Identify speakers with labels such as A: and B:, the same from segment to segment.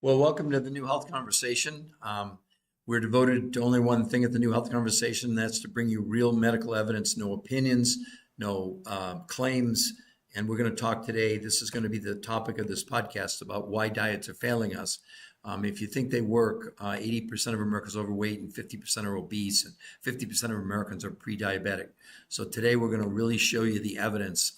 A: Well, welcome to the New Health Conversation. We're devoted to only one thing at the New Health Conversation, and that's to bring you real medical evidence, no opinions, no claims. And we're going to talk today. This is going to be the topic of this podcast about why diets are failing us. If you think they work, 80% of Americans are overweight and 50% are obese and 50% of Americans are pre-diabetic. So today we're going to really show you the evidence.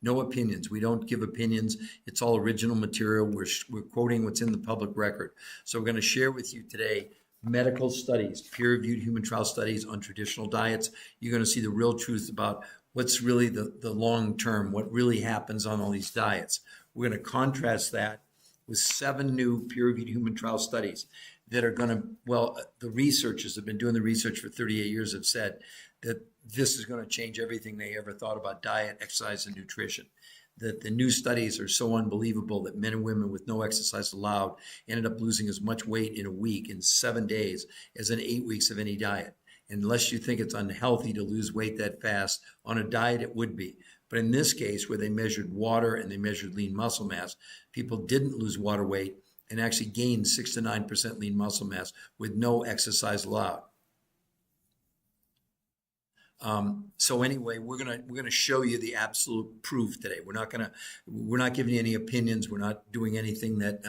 A: No opinions. We don't give opinions. It's all original material. We're quoting what's in the public record. So we're going to share with you today medical studies, peer-reviewed human trial studies on traditional diets. You're going to see the real truth about what's really the long term, what really happens on all these diets. We're going to contrast that with 7 new peer-reviewed human trial studies that are going to, the researchers have been doing the research for 38 years have said that this is going to change everything they ever thought about diet, exercise, and nutrition. That the new studies are so unbelievable that men and women with no exercise allowed ended up losing as much weight in a week, in 7 days, as in 8 weeks of any diet. Unless you think it's unhealthy to lose weight that fast, on a diet it would be. But in this case, where they measured water and they measured lean muscle mass, people didn't lose water weight and actually gained 6 to 9% lean muscle mass with no exercise allowed. So anyway, we're gonna show you the absolute proof today. We're not giving you any opinions. We're not doing anything that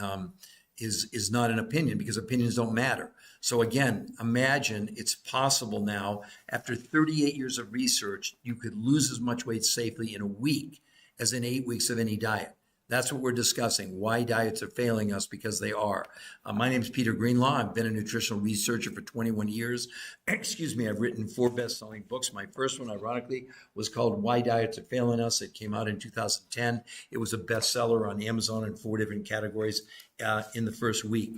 A: is not an opinion, because opinions don't matter. So again, imagine it's possible now, after 38 years of research, you could lose as much weight safely in a week as in 8 weeks of any diet. That's what we're discussing, why diets are failing us, because they are. My name is Peter Greenlaw. I've been a nutritional researcher for 21 years. Excuse me, I've written 4 best-selling books. My first one, ironically, was called Why Diets Are Failing Us. It came out in 2010. It was a bestseller on Amazon in 4 different categories in the first week.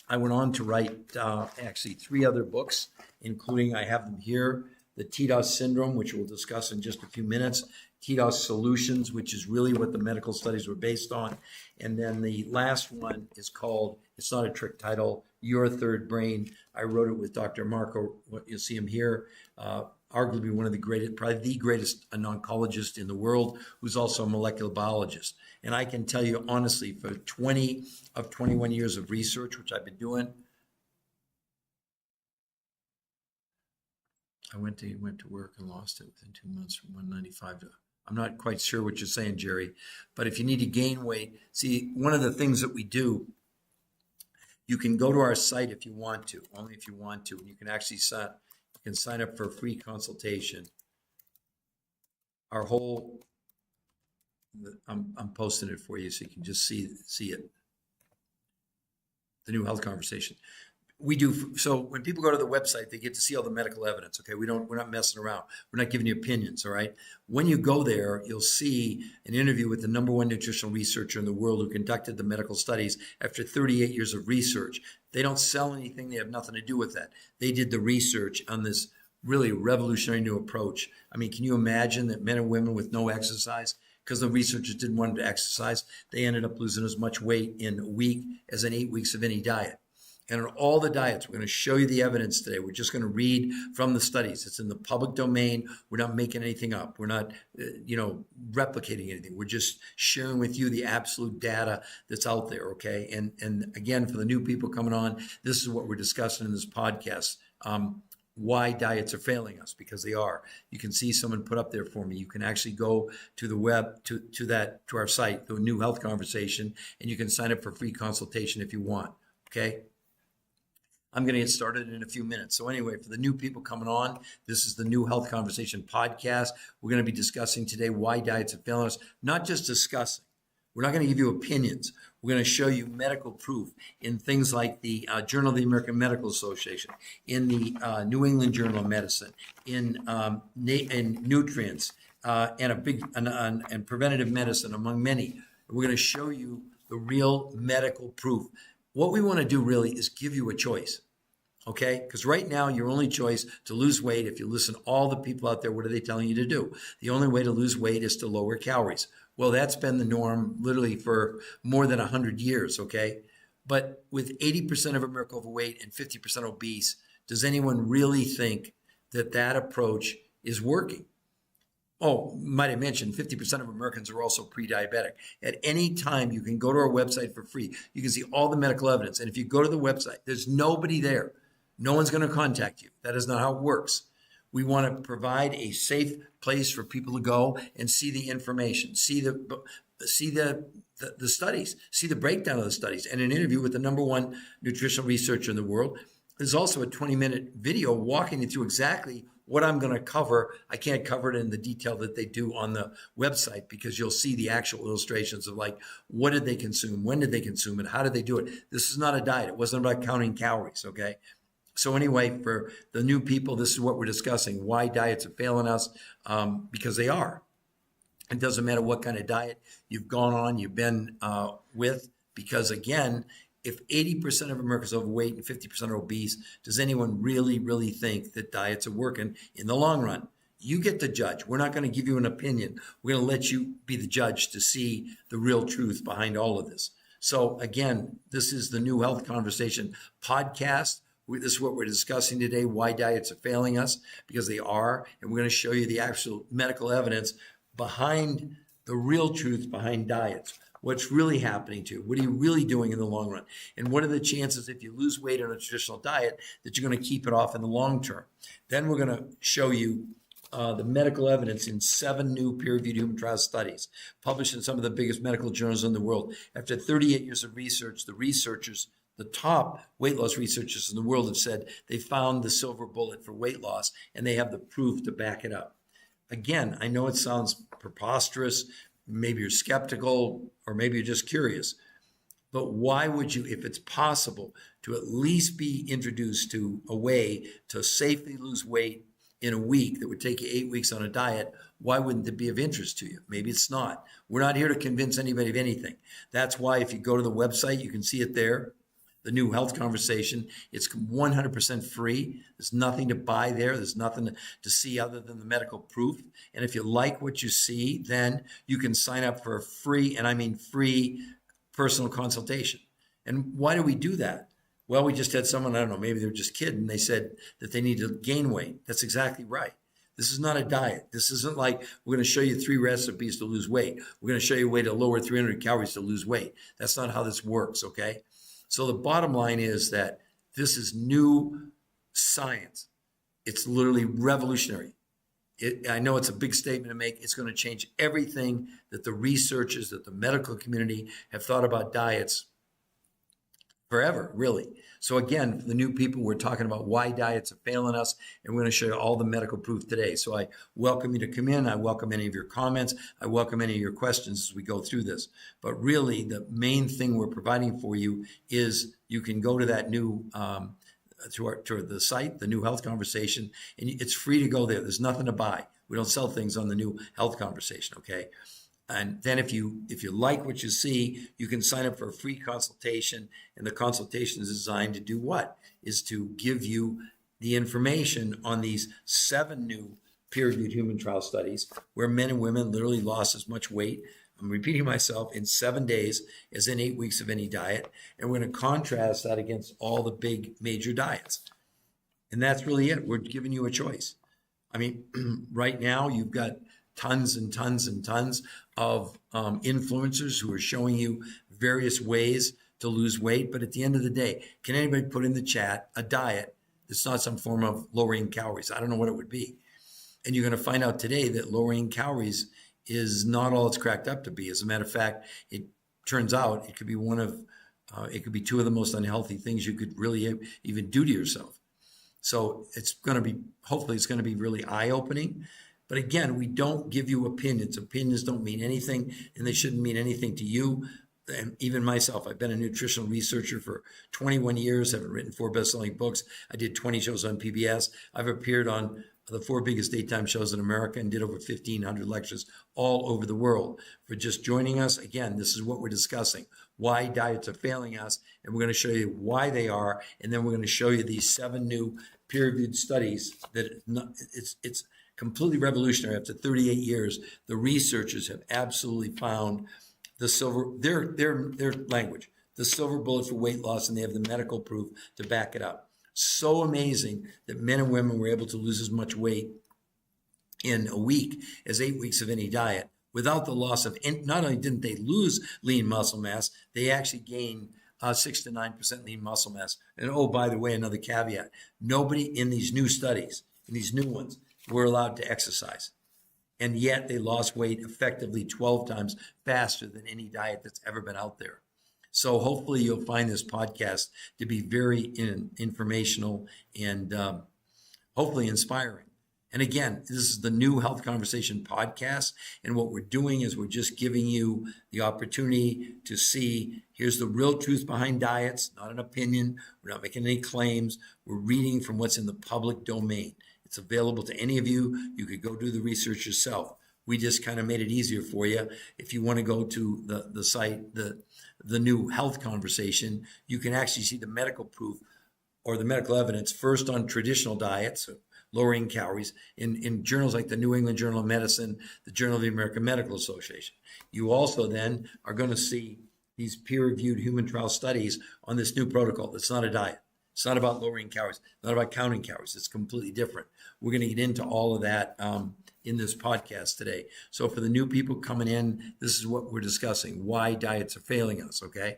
A: I went on to write actually 3 other books, including, I have them here, the TDOS syndrome, which we'll discuss in just a few minutes, TDOS solutions, which is really what the medical studies were based on. And then the last one is called, it's not a trick title, Your Third Brain. I wrote it with Dr. Marco, you'll see him here, arguably one of the greatest, probably the greatest oncologist in the world, who's also a molecular biologist. And I can tell you honestly, for 20 of 21 years of research, which I've been doing, I went to work and lost it within 2 months from 195 to, I'm not quite sure what you're saying, Jerry, but if you need to gain weight, see, one of the things that we do, you can go to our site if you want to, only if you want to, and you can actually sign up for a free consultation. Our whole, I'm posting it for you so you can just see it. The New Health Conversation. We do, so when people go to the website, they get to see all the medical evidence, okay? We're not messing around. We're not giving you opinions, all right? When you go there, you'll see an interview with the #1 nutritional researcher in the world who conducted the medical studies after 38 years of research. They don't sell anything. They have nothing to do with that. They did the research on this really revolutionary new approach. I mean, can you imagine that men and women with no exercise, because the researchers didn't want them to exercise, they ended up losing as much weight in a week as in 8 weeks of any diet. And on all the diets, we're going to show you the evidence today. We're just going to read from the studies. It's in the public domain. We're not making anything up. We're not, replicating anything. We're just sharing with you the absolute data that's out there, okay? And again, for the new people coming on, this is what we're discussing in this podcast. Why diets are failing us, because they are. You can see someone put up there for me. You can actually go to the web, to our site, the New Health Conversation, and you can sign up for a free consultation if you want, okay? I'm going to get started in a few minutes. So anyway, for the new people coming on, this is the New Health Conversation podcast. We're going to be discussing today why diets are failing us, not just discussing. We're not going to give you opinions. We're going to show you medical proof in things like the Journal of the American Medical Association, in the New England Journal of Medicine, in nutrients, and preventative medicine, among many. We're going to show you the real medical proof. What we want to do really is give you a choice, okay? Because right now, your only choice to lose weight, if you listen to all the people out there, what are they telling you to do? The only way to lose weight is to lower calories. Well, that's been the norm literally for more than 100 years, okay? But with 80% of America overweight and 50% obese, does anyone really think that that approach is working? Oh, might I mention 50% of Americans are also pre-diabetic. At any time, you can go to our website for free. You can see all the medical evidence. And if you go to the website, there's nobody there. No one's going to contact you. That is not how it works. We want to provide a safe place for people to go and see the information, see the studies, see the breakdown of the studies, and an interview with the #1 nutritional researcher in the world. There's also a 20-minute video walking you through exactly what I'm going to cover. I can't cover it in the detail that they do on the website, because you'll see the actual illustrations of like, what did they consume? When did they consume it? How did they do it? This is not a diet. It wasn't about counting calories. Okay. So anyway, for the new people, this is what we're discussing: why diets are failing us, because they are. It doesn't matter what kind of diet you've gone on, you've been with, because again, if 80% of Americans are overweight and 50% are obese, does anyone really, really think that diets are working in the long run? You get to judge. We're not going to give you an opinion. We're going to let you be the judge to see the real truth behind all of this. So again, this is the New Health Conversation podcast. This is what we're discussing today: why diets are failing us, because they are. And we're going to show you the actual medical evidence behind the real truth behind diets. What's really happening to you? What are you really doing in the long run? And what are the chances, if you lose weight on a traditional diet, that you're going to keep it off in the long term? Then we're going to show you the medical evidence in 7 new peer-reviewed human trial studies published in some of the biggest medical journals in the world. After 38 years of research, the top weight loss researchers in the world have said they found the silver bullet for weight loss, and they have the proof to back it up. Again, I know it sounds preposterous. Maybe you're skeptical, or maybe you're just curious. But why would you, if it's possible to at least be introduced to a way to safely lose weight in a week that would take you 8 weeks on a diet, why wouldn't it be of interest to you? Maybe it's not. We're not here to convince anybody of anything. That's why if you go to the website, you can see it there. The New Health Conversation. It's 100% free. There's nothing to buy there. There's nothing to see other than the medical proof. And if you like what you see, then you can sign up for a free, and I mean free, personal consultation. And why do we do that? Well, we just had someone, I don't know, maybe they're just kidding. They said that they need to gain weight. That's exactly right. This is not a diet. This isn't like we're going to show you 3 recipes to lose weight. We're going to show you a way to lower 300 calories to lose weight. That's not how this works, okay? So the bottom line is that this is new science. It's literally revolutionary. I know it's a big statement to make. It's going to change everything that the researchers, that the medical community have thought about diets forever, really. So again, for the new people, we're talking about why diets are failing us, and we're going to show you all the medical proof today. So I welcome you to come in. I welcome any of your comments. I welcome any of your questions as we go through this. But really, the main thing we're providing for you is you can go to that new to the site, the New Health Conversation, and it's free to go there. There's nothing to buy. We don't sell things on the New Health Conversation, okay? And then if you like what you see, you can sign up for a free consultation. And the consultation is designed to do what? Is to give you the information on these 7 new peer-reviewed human trial studies where men and women literally lost as much weight, I'm repeating myself, in 7 days as in 8 weeks of any diet. And we're going to contrast that against all the big major diets. And that's really it. We're giving you a choice. I mean, right now you've got tons and tons and tons of influencers who are showing you various ways to lose weight. But at the end of the day, can anybody put in the chat a diet that's not some form of lowering calories? I don't know what it would be. And you're going to find out today that lowering calories is not all it's cracked up to be. As a matter of fact, it turns out it could be it could be 2 of the most unhealthy things you could really even do to yourself. So hopefully it's going to be really eye-opening. But again, we don't give you opinions. Opinions don't mean anything, and they shouldn't mean anything to you. And even myself, I've been a nutritional researcher for 21 years. I've written 4 best-selling books. I did 20 shows on PBS. I've appeared on the 4 biggest daytime shows in America and did over 1,500 lectures all over the world. For just joining us, again, this is what we're discussing: why diets are failing us, and we're going to show you why they are, and then we're going to show you these 7 new peer-reviewed studies that it's completely revolutionary. After 38 years, the researchers have absolutely found their language, the silver bullet for weight loss, and they have the medical proof to back it up. So amazing that men and women were able to lose as much weight in a week as 8 weeks of any diet without the loss of, not only didn't they lose lean muscle mass, they actually gained 6 to 9% lean muscle mass. And oh, by the way, another caveat, nobody in these new studies, in these new ones, were allowed to exercise. And yet they lost weight effectively 12 times faster than any diet that's ever been out there. So hopefully you'll find this podcast to be very informational and hopefully inspiring. And again, this is the new Health Conversation podcast. And what we're doing is we're just giving you the opportunity to see, here's the real truth behind diets, not an opinion. We're not making any claims. We're reading from what's in the public domain. It's available to any of you. You could go do the research yourself. We just kind of made it easier for you. If you want to go to the site, the new Health Conversation, you can actually see the medical proof or the medical evidence first on traditional diets, lowering calories, in journals like the New England Journal of Medicine, the Journal of the American Medical Association. You also then are going to see these peer-reviewed human trial studies on this new protocol. It's not a diet. It's not about lowering calories, not about counting calories. It's completely different. We're going to get into all of that in this podcast today. So for the new people coming in, this is what we're discussing, why diets are failing us, okay?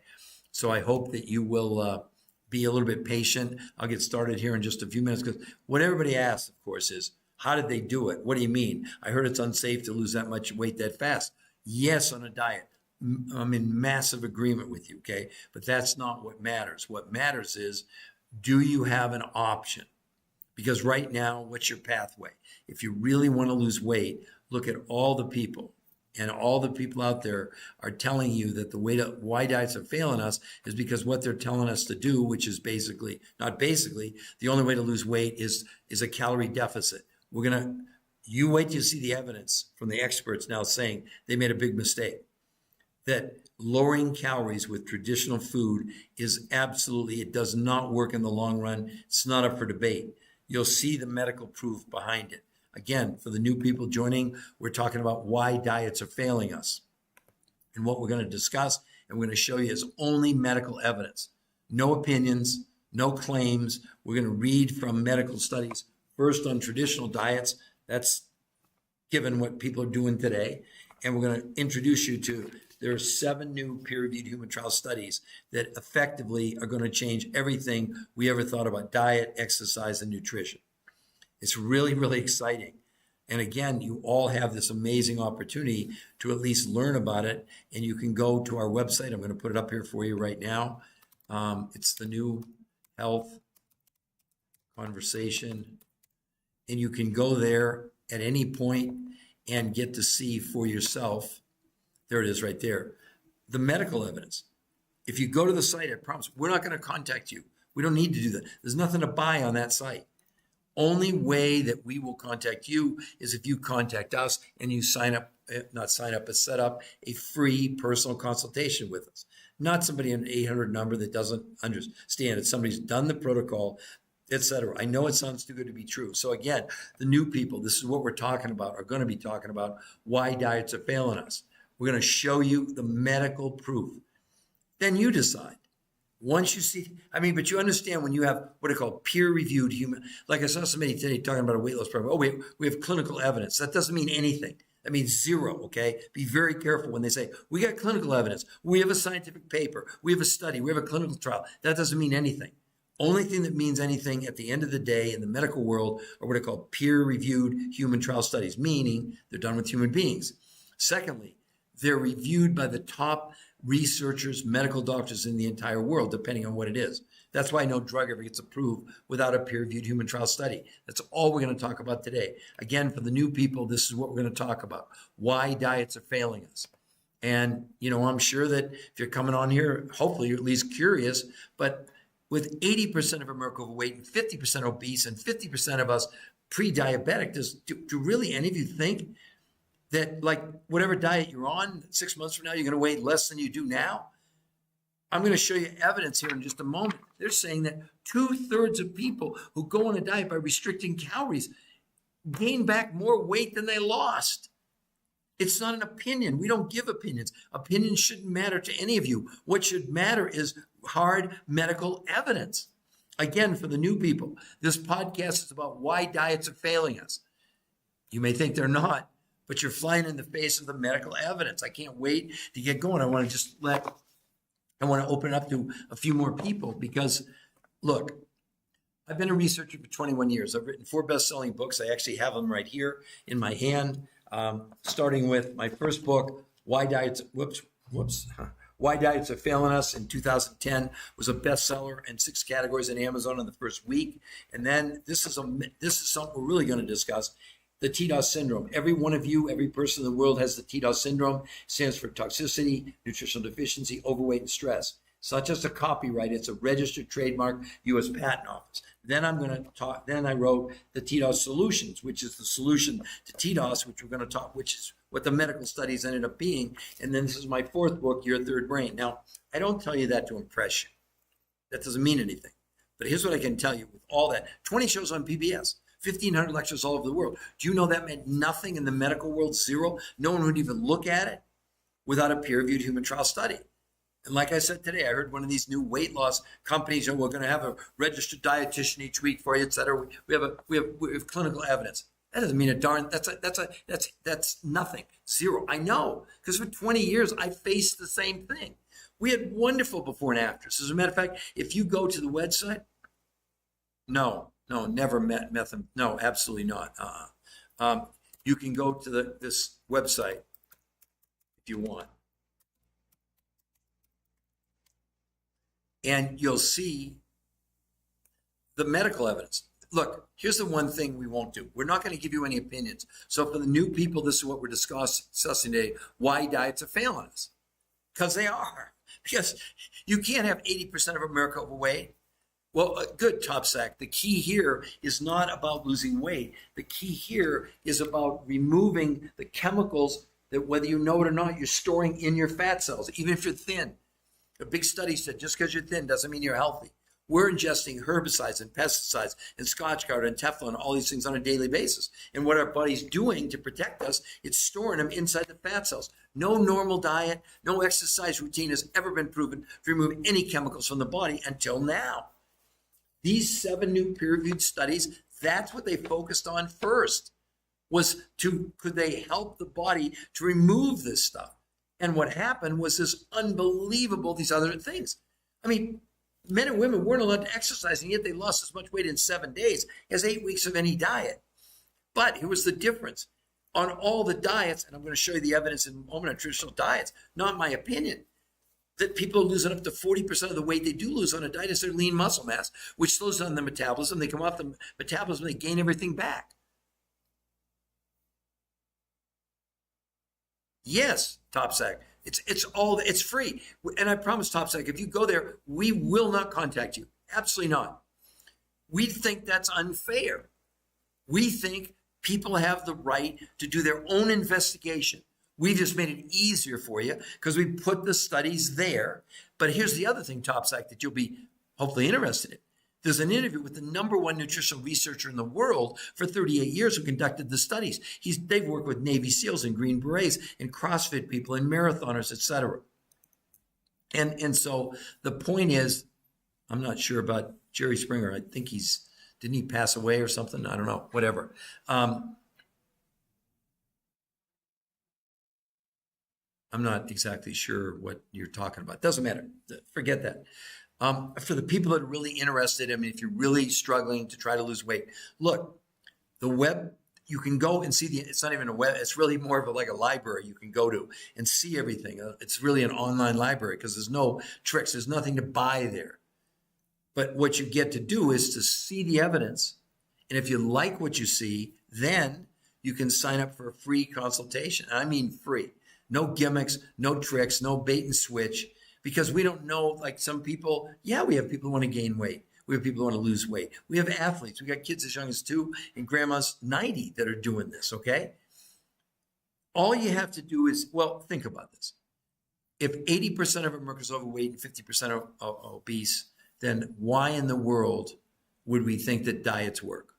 A: So I hope that you will be a little bit patient. I'll get started here in just a few minutes because what everybody asks, of course, is how did they do it? What do you mean? I heard it's unsafe to lose that much weight that fast. Yes, on a diet. I'm in massive agreement with you, okay? But that's not what matters. What matters is, do you have an option? Because right now, what's your pathway? If you really want to lose weight, look at all the people. And all the people out there are telling you that the way to why diets are failing us is because what they're telling us to do, which is basically, not basically, the only way to lose weight is a calorie deficit. You wait till you see the evidence from the experts now saying they made a big mistake. That lowering calories with traditional food is absolutely, it does not work in the long run. It's not up for debate. You'll see the medical proof behind it. Again, for the new people joining, we're talking about why diets are failing us. And what we're going to discuss and we're going to show you is only medical evidence. No opinions, no claims. We're going to read from medical studies, first on traditional diets. That's given what people are doing today. And we're going to introduce you to, there are 7 new peer-reviewed human trial studies that effectively are going to change everything we ever thought about diet, exercise, and nutrition. It's really, really exciting. And again, you all have this amazing opportunity to at least learn about it. And you can go to our website. I'm going to put it up here for you right now. It's the new Health Conversation. And you can go there at any point and get to see for yourself. There it is right there. The medical evidence. If you go to the site, I promise, we're not going to contact you. We don't need to do that. There's nothing to buy on that site. Only way that we will contact you is if you contact us and you set up a free personal consultation with us. Not somebody on an 800 number that doesn't understand it. Somebody's done the protocol, etc. I know it sounds too good to be true. So again, the new people, this is what we're talking about, are going to be talking about why diets are failing us. We're going to show you the medical proof. Then you decide. Once you see, but you understand when you have what are called peer-reviewed human, like I saw somebody today talking about a weight loss program. Oh, we have clinical evidence. That doesn't mean anything. That means zero, okay? Be very careful when they say, we got clinical evidence. We have a scientific paper. We have a study. We have a clinical trial. That doesn't mean anything. Only thing that means anything at the end of the day in the medical world are what are called peer-reviewed human trial studies, meaning they're done with human beings. Secondly, they're reviewed by the top researchers, medical doctors in the entire world, depending on what it is. That's why no drug ever gets approved without a peer-reviewed human trial study. That's all we're going to talk about today. Again, for the new people, this is what we're going to talk about, why diets are failing us. And, I'm sure that if you're coming on here, hopefully you're at least curious, but with 80% of America overweight and 50% obese and 50% of us pre-diabetic, do really any of you think that like whatever diet you're on, 6 months from now, you're going to weigh less than you do now? I'm going to show you evidence here in just a moment. They're saying that 2/3 of people who go on a diet by restricting calories gain back more weight than they lost. It's not an opinion. We don't give opinions. Opinions shouldn't matter to any of you. What should matter is hard medical evidence. Again, for the new people, this podcast is about why diets are failing us. You may think they're not, but you're flying in the face of the medical evidence. I can't wait to get going. I want to open it up to a few more people because, look, I've been a researcher for 21 years. I've written 4 best-selling books. I actually have them right here in my hand, starting with my first book, Why Diets Are Failing Us in 2010, was a bestseller in 6 categories in Amazon in the first week. And then this is something we're really going to discuss. The TDOS syndrome. Every one of you, every person in the world has the TDOS syndrome. It stands for toxicity, nutritional deficiency, overweight, and stress. It's not just a copyright, it's a registered trademark, U.S. Patent Office. Then I wrote the TDOS solutions, which is the solution to TDOS, which we're going to talk, which is what the medical studies ended up being. And then this is my 4th book, Your Third Brain. Now, I don't tell you that to impress you. That doesn't mean anything. But here's what I can tell you with all that. 20 shows on PBS. 1,500 lectures all over the world. Do you know that meant nothing in the medical world? Zero. No one would even look at it without a peer-reviewed human trial study. And like I said today, I heard one of these new weight loss companies, we're going to have a registered dietitian each week for you, et cetera. We have clinical evidence. That doesn't mean a darn. That's nothing. Zero. I know, because for 20 years I faced the same thing. We had wonderful before and afters. As a matter of fact, if you go to the website, no, never met them. No, absolutely not. You can go to this website if you want. And you'll see the medical evidence. Look, here's the one thing we won't do. We're not going to give you any opinions. So for the new people, this is what we're discussing today, why diets are failing us. Because they are. Because you can't have 80% of America overweight. Well, good, Top Sack. The key here is not about losing weight. The key here is about removing the chemicals that, whether you know it or not, you're storing in your fat cells, even if you're thin. A big study said just because you're thin doesn't mean you're healthy. We're ingesting herbicides and pesticides and Scotchgard and Teflon, all these things on a daily basis. And what our body's doing to protect us, it's storing them inside the fat cells. No normal diet, no exercise routine has ever been proven to remove any chemicals from the body until now. These 7 new peer-reviewed studies, that's what they focused on first, was could they help the body to remove this stuff? And what happened was this unbelievable, these other things. I mean, men and women weren't allowed to exercise, and yet they lost as much weight in 7 days as 8 weeks of any diet. But here was the difference. On all the diets, and I'm going to show you the evidence in a moment on traditional diets, not my opinion, that people are losing up to 40% of the weight they do lose on a diet is their lean muscle mass, which slows down their metabolism. They come off the metabolism, they gain everything back. Yes, TopSac. It's free. And I promise, TopSac, if you go there, we will not contact you. Absolutely not. We think that's unfair. We think people have the right to do their own investigation. We just made it easier for you because we put the studies there. But here's the other thing, TopSac, that you'll be hopefully interested in. There's an interview with the #1 nutritional researcher in the world for 38 years who conducted the studies. They've worked with Navy SEALs and Green Berets and CrossFit people and marathoners, etc. And so the point is, I'm not sure about Jerry Springer. I think didn't he pass away or something? I don't know, whatever. I'm not exactly sure what you're talking about. Doesn't matter. Forget that. For the people that are really interested, I mean, if you're really struggling to try to lose weight, look, the web, you can go and see it's not even a web, it's really more of like a library you can go to and see everything. It's really an online library because there's no tricks, there's nothing to buy there. But what you get to do is to see the evidence. And if you like what you see, then you can sign up for a free consultation. I mean free. No gimmicks, no tricks, no bait and switch. Because we don't know, like some people, yeah, we have people who want to gain weight. We have people who want to lose weight. We have athletes. We got kids as young as 2 and grandmas 90 that are doing this, okay? All you have to do is, well, think about this. If 80% of Americans are overweight and 50% are obese, then why in the world would we think that diets work?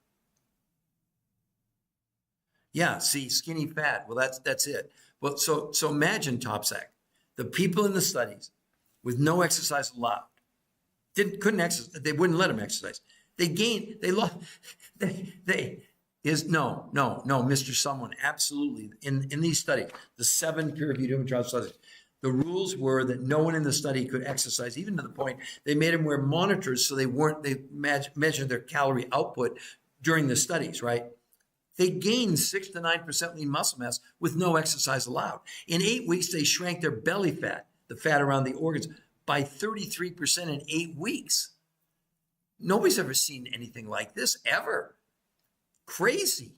A: Yeah, see, skinny fat, well, that's it. Well, so imagine, TopSac, the people in the studies with no exercise allowed, couldn't exercise. They wouldn't let them exercise. They lost. No, Mr. Someone, absolutely. In these studies, the 7 peer-reviewed human trial studies, the rules were that no one in the study could exercise, even to the point they made them wear monitors so they measured their calorie output during the studies, right? They gained 6 to 9% lean muscle mass with no exercise allowed. In 8 weeks, they shrank their belly fat, the fat around the organs, by 33% in 8 weeks. Nobody's ever seen anything like this, ever. Crazy.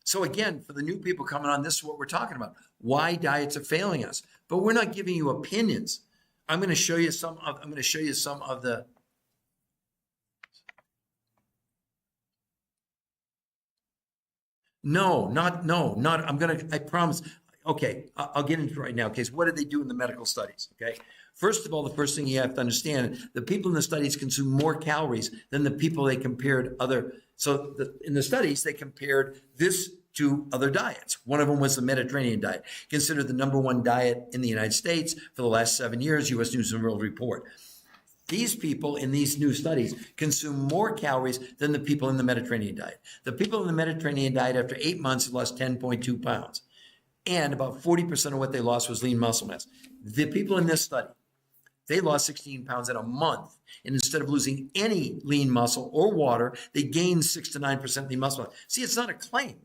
A: So again, for the new people coming on, this is what we're talking about. Why diets are failing us. But we're not giving you opinions. I'm going to show you some of the I promise. Okay, I'll get into it right now. Okay, so what did they do in the medical studies? Okay, first of all, the first thing you have to understand, the people in the studies consume more calories than the people they compared other. So in the studies, they compared this to other diets. One of them was the Mediterranean diet, considered the #1 diet in the United States for the last 7 years, U.S. News and World Report. These people in these new studies consume more calories than the people in the Mediterranean diet. The people in the Mediterranean diet, after 8 months, lost 10.2 pounds. And about 40% of what they lost was lean muscle mass. The people in this study, they lost 16 pounds in a month. And instead of losing any lean muscle or water, they gained 6 to 9% lean muscle mass. See, it's not a claim.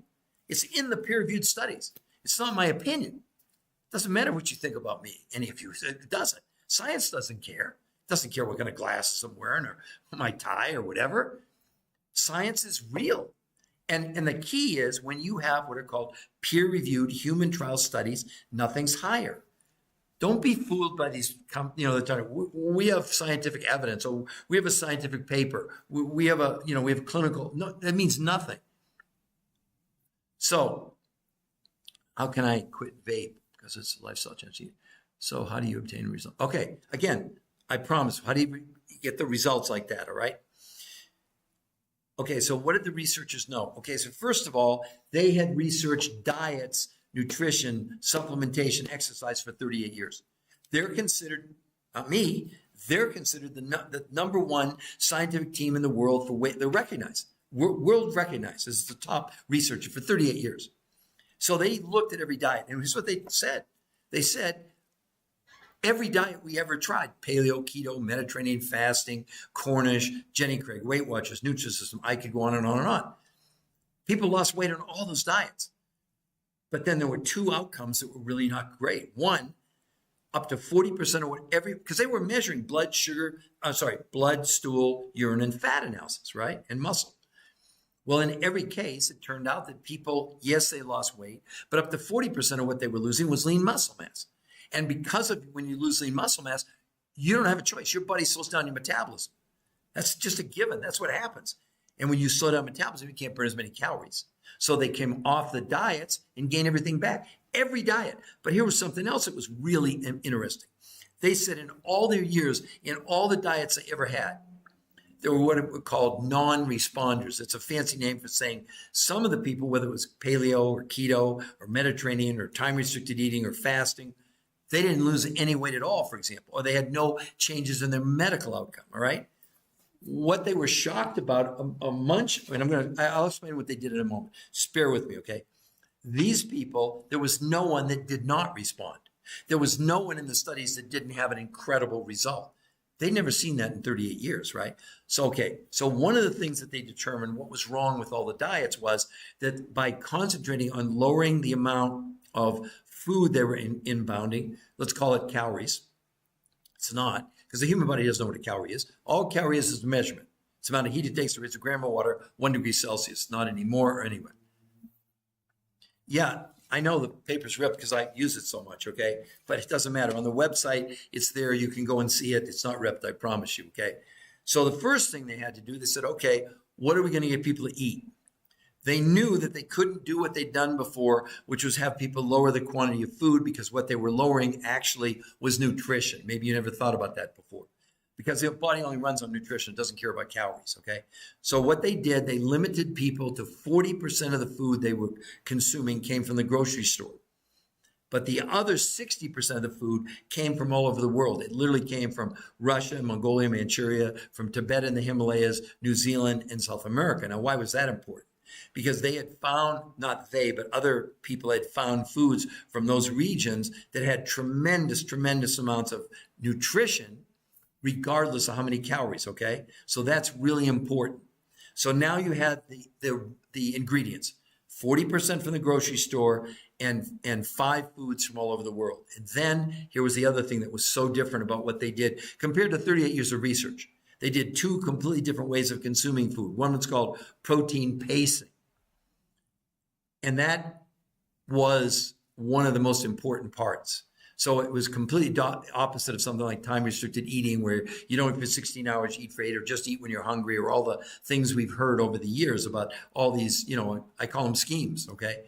A: It's in the peer-reviewed studies. It's not my opinion. It doesn't matter what you think about me, any of you. It doesn't. Science doesn't care. It doesn't care what kind of glasses I'm wearing or my tie or whatever. Science is real. And the key is when you have what are called peer-reviewed human trial studies, nothing's higher. Don't be fooled by these, we have scientific evidence, or we have a scientific paper, we have clinical, no, that means nothing. So how can I quit vape? Because it's a lifestyle change. So how do you obtain a result? Okay, again, I promise, how do you get the results like that, all right? Okay, so what did the researchers know? Okay, so first of all, they had researched diets, nutrition, supplementation, exercise for 38 years. They're considered, not me, they're considered the #1 scientific team in the world for weight. They're recognized, world recognized as the top researcher for 38 years. So they looked at every diet, and here's what they said. They said, every diet we ever tried, paleo, keto, Mediterranean fasting, Cornish, Jenny Craig, Weight Watchers, Nutrisystem, I could go on and on and on. People lost weight on all those diets. But then there were 2 outcomes that were really not great. One, up to 40% of because they were measuring blood, stool, urine, and fat analysis, right? And muscle. Well, in every case, it turned out that people, yes, they lost weight, but up to 40% of what they were losing was lean muscle mass. And because of when you lose lean muscle mass, you don't have a choice. Your body slows down your metabolism. That's just a given. That's what happens. And when you slow down metabolism, you can't burn as many calories. So they came off the diets and gained everything back. Every diet. But here was something else that was really interesting. They said in all their years, in all the diets they ever had, there were what were called non-responders. It's a fancy name for saying some of the people, whether it was paleo or keto or Mediterranean or time-restricted eating or fasting, they didn't lose any weight at all, for example, or they had no changes in their medical outcome, all right? What they were shocked about, and I'll explain what they did in a moment. Just bear with me, okay? These people, there was no one that did not respond. There was no one in the studies that didn't have an incredible result. They'd never seen that in 38 years, right? So one of the things that they determined what was wrong with all the diets was that by concentrating on lowering the amount of food they were inbounding, let's call it calories. It's not, because the human body doesn't know what a calorie is. All a calorie is a measurement. It's the amount of heat it takes to raise a gram of water, 1 degree Celsius, not anymore or anyway. Yeah, I know the paper's ripped because I use it so much, okay? But it doesn't matter. On the website, it's there. You can go and see it. It's not ripped, I promise you, okay? So the first thing they had to do, they said, okay, what are we going to get people to eat? They knew that they couldn't do what they'd done before, which was have people lower the quantity of food, because what they were lowering actually was nutrition. Maybe you never thought about that before. Because the body only runs on nutrition. It doesn't care about calories, okay? So what they did, they limited people to 40% of the food they were consuming came from the grocery store. But the other 60% of the food came from all over the world. It literally came from Russia, Mongolia, Manchuria, from Tibet and the Himalayas, New Zealand, and South America. Now, why was that important? because they had found, not they, but other people had found foods from those regions that had tremendous, tremendous amounts of nutrition, regardless of how many calories, okay? So that's really important. So now you have the ingredients, 40% from the grocery store and 5 foods from all over the world. And then here was the other thing that was so different about what they did compared to 38 years of research. They did 2 completely different ways of consuming food. One was called protein pacing. And that was one of the most important parts. So it was completely opposite of something like time-restricted eating, where you don't for 16 hours, eat for 8, or just eat when you're hungry, or all the things we've heard over the years about all these, I call them schemes, okay?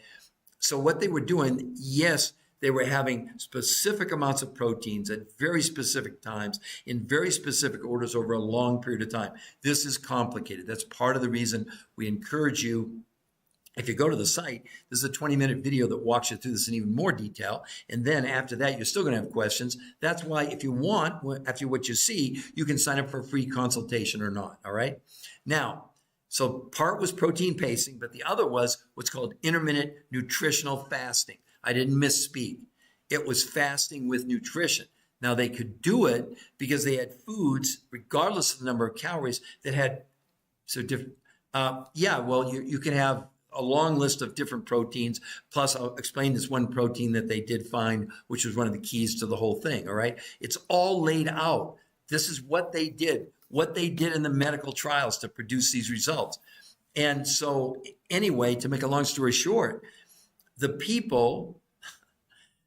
A: So what they were doing, yes, they were having specific amounts of proteins at very specific times in very specific orders over a long period of time. This is complicated. That's part of the reason we encourage you. If you go to the site, this is a 20-minute video that walks you through this in even more detail. And then after that, you're still going to have questions. That's why if you want, after what you see, you can sign up for a free consultation or not, all right? Now, so part was protein pacing, but the other was what's called intermittent nutritional fasting. I didn't misspeak. It was fasting with nutrition. Now, they could do it because they had foods, regardless of the number of calories, that had so different. You can have a long list of different proteins. Plus, I'll explain this one protein that they did find, which was one of the keys to the whole thing, all right? It's all laid out. This is what they did in the medical trials to produce these results. And so anyway, to make a long story short, the people,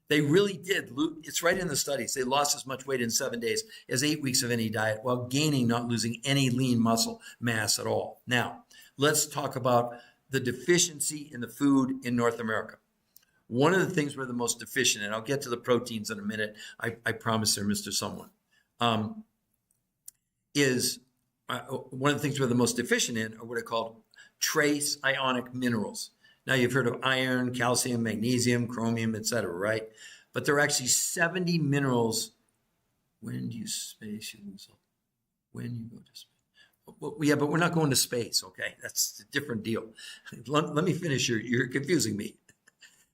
A: they really did. It's right in the studies. They lost as much weight in 7 days as 8 weeks of any diet while gaining, not losing any lean muscle mass at all. Now, let's talk about the deficiency in the food in North America. One of the things we're the most deficient in, I'll get to the proteins in a minute, I promise there, Mr. Someone, is one of the things we're the most deficient in are what are called trace ionic minerals. Now, you've heard of iron, calcium, magnesium, chromium, etc., right? But there are actually 70 minerals. When do you space yourself? When you go to space? Well, yeah, but we're not going to space, okay? That's a different deal. Let me finish. You're confusing me.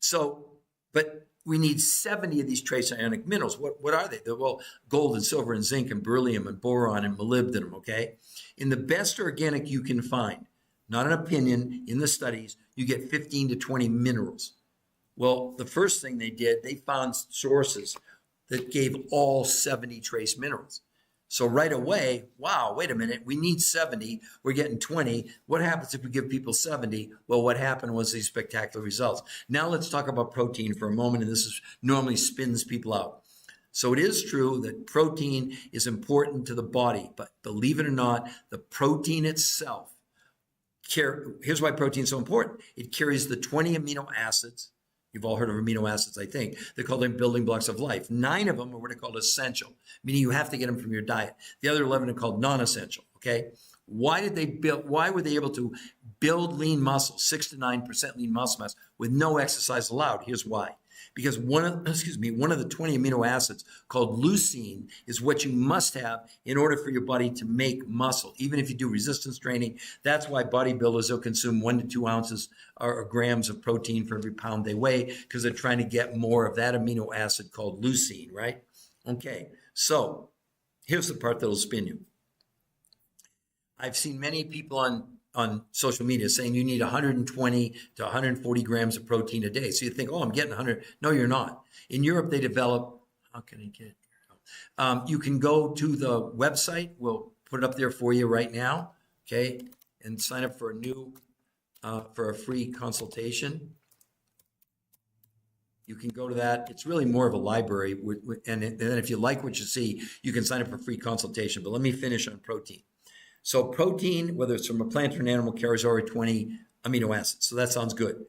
A: So, but we need 70 of these trace ionic minerals. What are they? They're, well, gold and silver and zinc and beryllium and boron and molybdenum, okay? In the best organic you can find, not an opinion, in the studies, you get 15 to 20 minerals. Well, the first thing they did, they found sources that gave all 70 trace minerals. So right away, wow, wait a minute, we need 70, we're getting 20. What happens if we give people 70? Well, what happened was these spectacular results. Now let's talk about protein for a moment, and this is normally spins people out. So it is true that protein is important to the body, but believe it or not, the protein itself, here's why protein is so important. It carries the 20 amino acids. You've all heard of amino acids, I think. They're called them building blocks of life. 9 of them are what are called essential, meaning you have to get them from your diet. The other 11 are called non-essential, okay? Why were they able to build lean muscle, 6 to 9% lean muscle mass with no exercise allowed? Here's why. Because one of the 20 amino acids called leucine is what you must have in order for your body to make muscle. Even if you do resistance training, that's why bodybuilders will consume 1 to 2 ounces or grams of protein for every pound they weigh, because they're trying to get more of that amino acid called leucine, right? Okay, so here's the part that'll spin you. I've seen many people on social media saying you need 120 to 140 grams of protein a day. So you think, oh, I'm getting 100. No, you're not. In Europe, they develop, how can I get it? You can go to the website. We'll put it up there for you right now, okay? And sign up for for a free consultation. You can go to that. It's really more of a library. And then if you like what you see, you can sign up for a free consultation. But let me finish on protein. So protein, whether it's from a plant or an animal, carries over 20 amino acids. So that sounds good.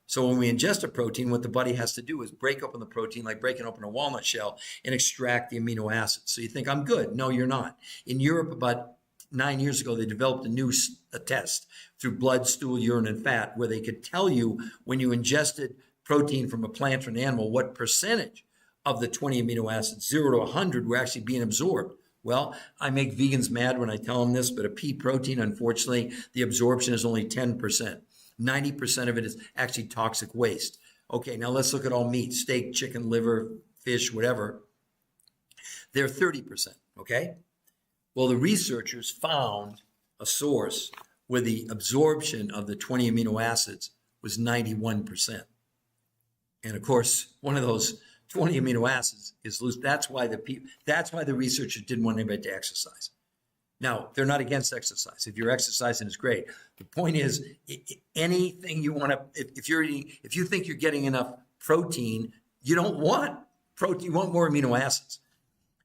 A: So when we ingest a protein, what the body has to do is break open the protein, like breaking open a walnut shell, and extract the amino acids. So you think, I'm good. No, you're not. In Europe, about 9 years ago, they developed a test through blood, stool, urine, and fat, where they could tell you when you ingested protein from a plant or an animal, what percentage of the 20 amino acids, 0 to 100, were actually being absorbed. Well, I make vegans mad when I tell them this, but a pea protein, unfortunately, the absorption is only 10%. 90% of it is actually toxic waste. Okay, now let's look at all meat, steak, chicken, liver, fish, whatever. They're 30%, okay? Well, the researchers found a source where the absorption of the 20 amino acids was 91%. And of course, one of those 20 amino acids is loose. That's why the researchers didn't want anybody to exercise. Now, they're not against exercise. If you're exercising, it's great. The point is, anything you want to, if you think you're getting enough protein, you don't want protein, you want more amino acids.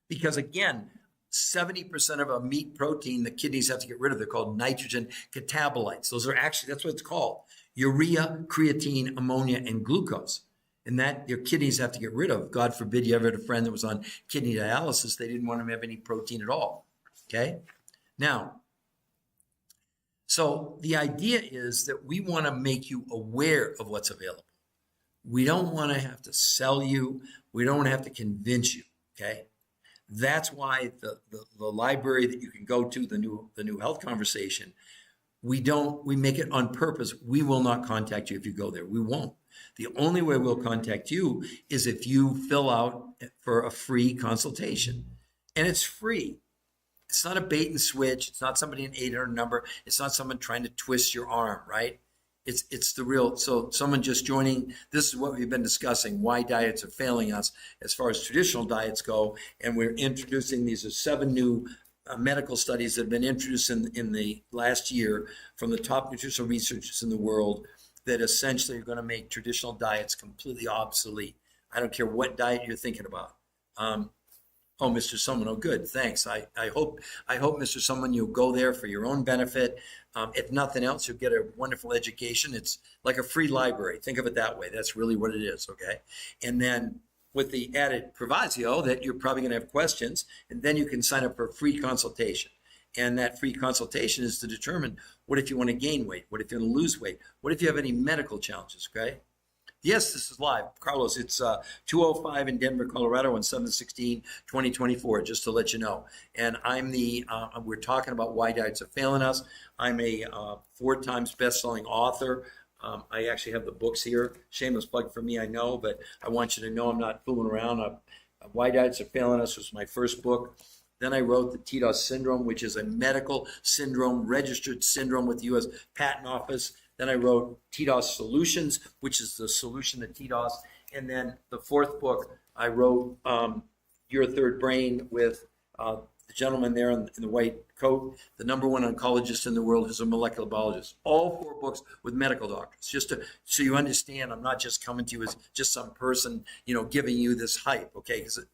A: Because again, 70% of a meat protein the kidneys have to get rid of. They're called nitrogen catabolites. Those are actually, that's what it's called. Urea, creatine, ammonia, and glucose. And that your kidneys have to get rid of. God forbid you ever had a friend that was on kidney dialysis. They didn't want him to have any protein at all. Okay? Now, so the idea is that we want to make you aware of what's available. We don't want to have to sell you. We don't want to have to convince you. Okay? That's why the library that you can go to, the new health conversation, we make it on purpose. We will not contact you if you go there. We won't. The only way we'll contact you is if you fill out for a free consultation. And it's free. It's not a bait and switch. It's not somebody an 800 number. It's not someone trying to twist your arm, right? It's the real, so someone just joining, this is what we've been discussing, why diets are failing us as far as traditional diets go. And we're introducing, these are 7 new medical studies that have been introduced in the last year from the top nutritional researchers in the world that essentially are going to make traditional diets completely obsolete. I don't care what diet you're thinking about. Oh, Mr. Someone. Oh, good. Thanks. I hope, Mr. Someone, you'll go there for your own benefit. If nothing else, you'll get a wonderful education. It's like a free library. Think of it that way. That's really what it is. Okay. And then with the added proviso that you're probably going to have questions, and then you can sign up for a free consultation. And that free consultation is to determine what if you want to gain weight? What if you want to lose weight? What if you have any medical challenges? Okay. Yes, this is live. Carlos, it's 2:05 in Denver, Colorado on 7/16/2024, just to let you know. And we're talking about why diets are failing us. I'm a 4 times best-selling author. I actually have the books here. Shameless plug for me, I know, but I want you to know I'm not fooling around. Why Diets Are Failing Us was my first book. Then I wrote the TDOS syndrome, which is a medical syndrome, registered syndrome with the U.S. Patent Office. Then I wrote TDOS Solutions, which is the solution to TDOS. And then the 4th book, I wrote Your Third Brain with the gentleman there in the white coat, the #1 oncologist in the world, who's a molecular biologist. All 4 books with medical doctors, just so you understand, I'm not just coming to you as just some person, giving you this hype, okay? Because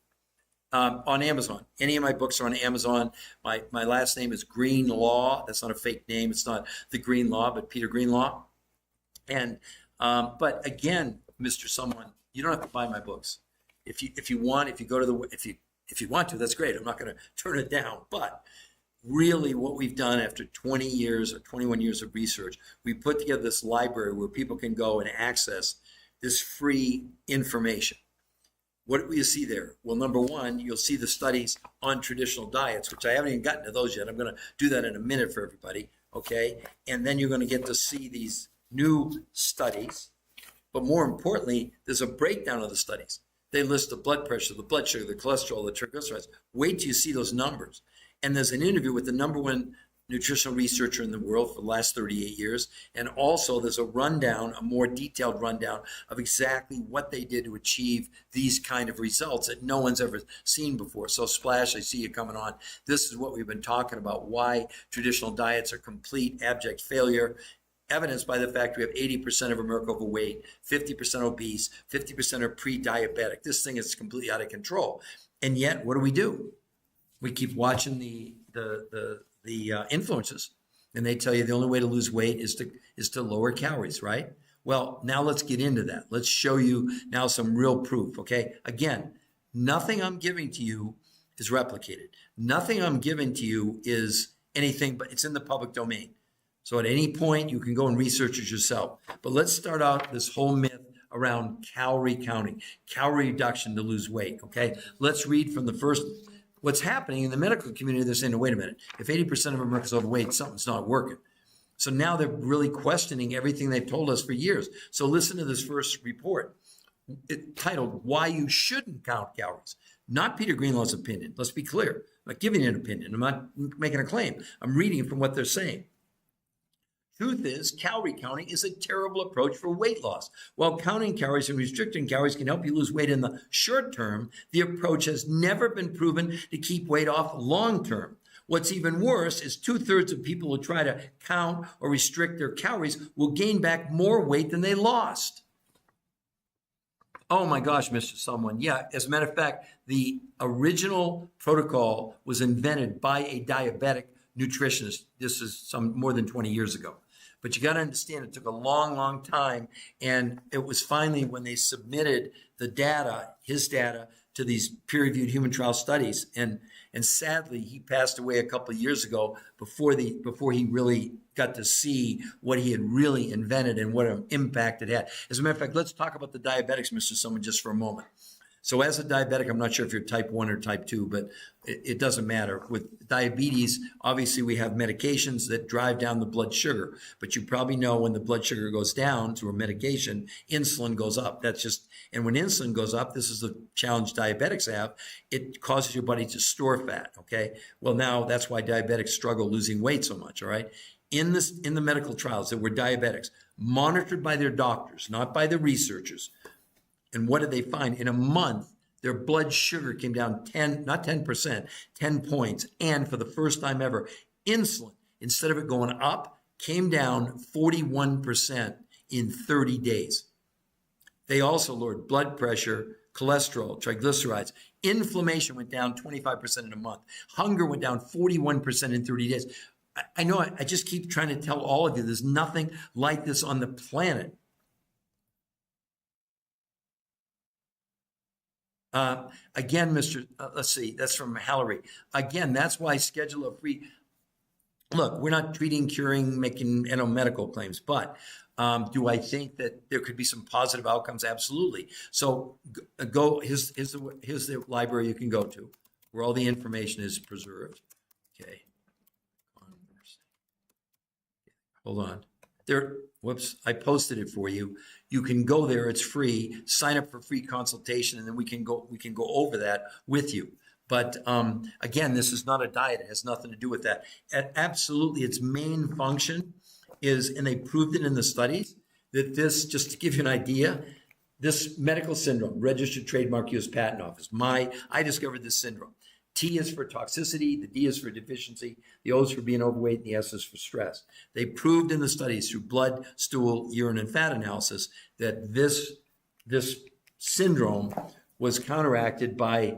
A: on Amazon, any of my books are on Amazon. My last name is Greenlaw. That's not a fake name. It's not the Greenlaw, but Peter Greenlaw. And but again, Mr. Someone, you don't have to buy my books. If you want to, that's great. I'm not going to turn it down. But really, what we've done after 20 years or 21 years of research, we put together this library where people can go and access this free information. What do you see there? Well, #1, you'll see the studies on traditional diets, which I haven't even gotten to those yet. I'm going to do that in a minute for everybody, okay? And then you're going to get to see these new studies. But more importantly, there's a breakdown of the studies. They list the blood pressure, the blood sugar, the cholesterol, the triglycerides. Wait till you see those numbers. And there's an interview with the #1 nutritional researcher in the world for the last 38 years. And also there's a more detailed rundown of exactly what they did to achieve these kind of results that no one's ever seen before. So Splash, I see you coming on. This is what we've been talking about, why traditional diets are complete abject failure, evidenced by the fact we have 80% of America overweight, 50% obese, 50% are pre-diabetic. This thing is completely out of control. And yet, what do? We keep watching the influencers, and they tell you the only way to lose weight is to lower calories, right? Well, now let's get into that. Let's show you now some real proof, okay? Again, nothing I'm giving to you is replicated. Nothing I'm giving to you is anything, but it's in the public domain. So at any point, you can go and research it yourself. But let's start out this whole myth around calorie counting, calorie reduction to lose weight, okay? Let's read from the first. What's happening in the medical community, they're saying, wait a minute, if 80% of Americans are overweight, something's not working. So now they're really questioning everything they've told us for years. So listen to this first report. It's titled, Why You Shouldn't Count Calories. Not Peter Greenlaw's opinion. Let's be clear. I'm not giving you an opinion. I'm not making a claim. I'm reading from what they're saying. Truth is, calorie counting is a terrible approach for weight loss. While counting calories and restricting calories can help you lose weight in the short term, the approach has never been proven to keep weight off long term. What's even worse is 2/3 of people who try to count or restrict their calories will gain back more weight than they lost. Oh my gosh, Mr. Someone. Yeah, as a matter of fact, the original protocol was invented by a diabetic nutritionist. This is some more than 20 years ago. But you got to understand, it took a long, long time. And it was finally when they submitted the data, his data, to these peer-reviewed human trial studies. And sadly, he passed away a couple of years ago before he really got to see what he had really invented and what an impact it had. As a matter of fact, let's talk about the diabetics, Mr. Someone, just for a moment. So as a diabetic, I'm not sure if you're type 1 or type 2, but it doesn't matter. With diabetes, obviously we have medications that drive down the blood sugar. But you probably know when the blood sugar goes down through a medication, insulin goes up. And when insulin goes up, this is the challenge diabetics have, it causes your body to store fat, okay? Well, now that's why diabetics struggle losing weight so much, all right? In the medical trials that were diabetics, monitored by their doctors, not by the researchers. And what did they find? In a month, their blood sugar came down 10 points. And for the first time ever, insulin, instead of it going up, came down 41% in 30 days. They also lowered blood pressure, cholesterol, triglycerides. Inflammation went down 25% in a month. Hunger went down 41% in 30 days. I know I just keep trying to tell all of you, there's nothing like this on the planet. Again, let's see, that's from Calorie. Again, that's why schedule a free, look, we're not treating, curing, making medical claims, but do I think that there could be some positive outcomes? Absolutely. So here's the library you can go to where all the information is preserved. Okay. Hold on. Whoops, I posted it for you. You can go there, it's free, sign up for free consultation, and then we can go over that with you. But again, this is not a diet. It has nothing to do with that. Absolutely, its main function is, and they proved it in the studies, that this, just to give you an idea, this medical syndrome, registered trademark U.S. Patent Office, I discovered this syndrome. T is for toxicity, the D is for deficiency, the O is for being overweight, and the S is for stress. They proved in the studies through blood, stool, urine, and fat analysis that this syndrome was counteracted by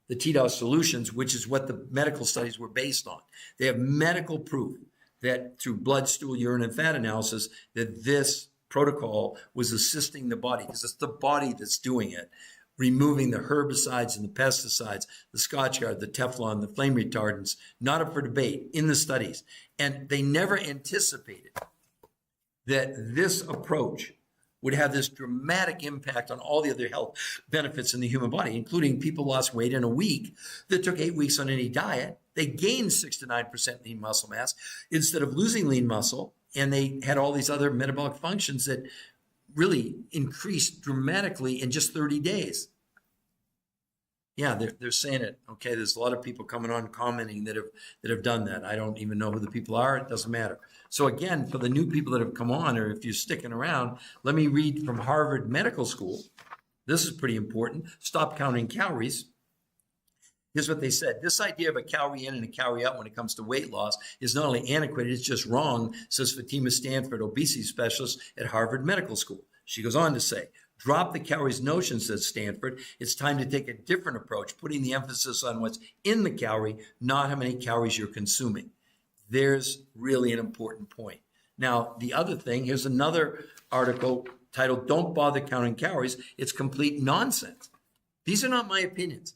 A: the TDOS solutions, which is what the medical studies were based on. They have medical proof that through blood, stool, urine, and fat analysis, that this protocol was assisting the body, because it's the body that's doing it, removing the herbicides and the pesticides, the Scotchgard, the Teflon, the flame retardants, not up for debate in the studies. And they never anticipated that this approach would have this dramatic impact on all the other health benefits in the human body, including people lost weight in a week that took 8 weeks on any diet. They gained 6 to 9% lean muscle mass instead of losing lean muscle. And they had all these other metabolic functions that really increased dramatically in just 30 days. Yeah, they're saying it. Okay, there's a lot of people coming on commenting that have done that. I don't even know who the people are. It doesn't matter. So again, for the new people that have come on, or if you're sticking around, let me read from Harvard Medical School. This is pretty important. Stop counting calories. Here's what they said. This idea of a calorie in and a calorie out when it comes to weight loss is not only antiquated, it's just wrong, says Fatima Stanford, obesity specialist at Harvard Medical School. She goes on to say, drop the calories notion, says Stanford. It's time to take a different approach, putting the emphasis on what's in the calorie, not how many calories you're consuming. There's really an important point. Now, the other thing, here's another article titled, Don't Bother Counting Calories. It's complete nonsense. These are not my opinions.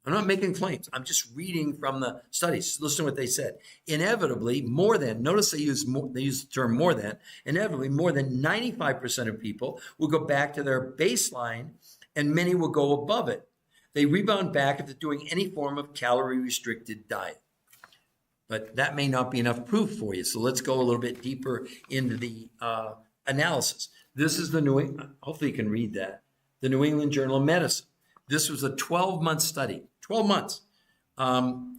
A: I'm not making claims. I'm just reading from the studies. Listen to what they said. Inevitably, more than, notice they use the term more than, inevitably more than 95% of people will go back to their baseline and many will go above it. They rebound back if they're doing any form of calorie restricted diet. But that may not be enough proof for you. So let's go a little bit deeper into the analysis. This is hopefully you can read that, the New England Journal of Medicine. This was a 12-month study, 12 months,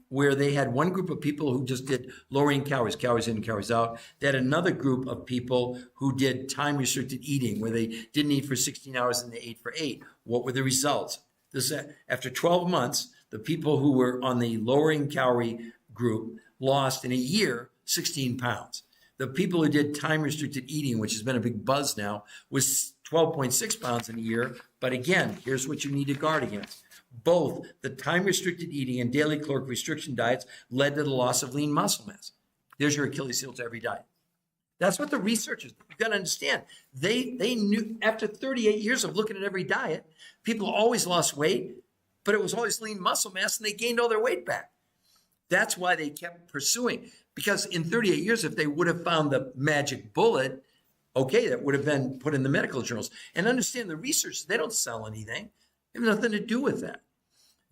A: where they had one group of people who just did lowering calories, calories in, calories out. They had another group of people who did time-restricted eating, where they didn't eat for 16 hours and they ate for 8. What were the results? This after 12 months, the people who were on the lowering calorie group lost in a year 16 pounds. The people who did time-restricted eating, which has been a big buzz now, was 12.6 pounds in a year. But again, here's what you need to guard against. Both the time-restricted eating and daily caloric restriction diets led to the loss of lean muscle mass. There's your Achilles heel to every diet. That's what the researchers, you've got to understand. They knew after 38 years of looking at every diet, people always lost weight, but it was always lean muscle mass, and they gained all their weight back. That's why they kept pursuing. Because in 38 years, if they would have found the magic bullet, okay, that would have been put in the medical journals. And understand the research, they don't sell anything. They have nothing to do with that.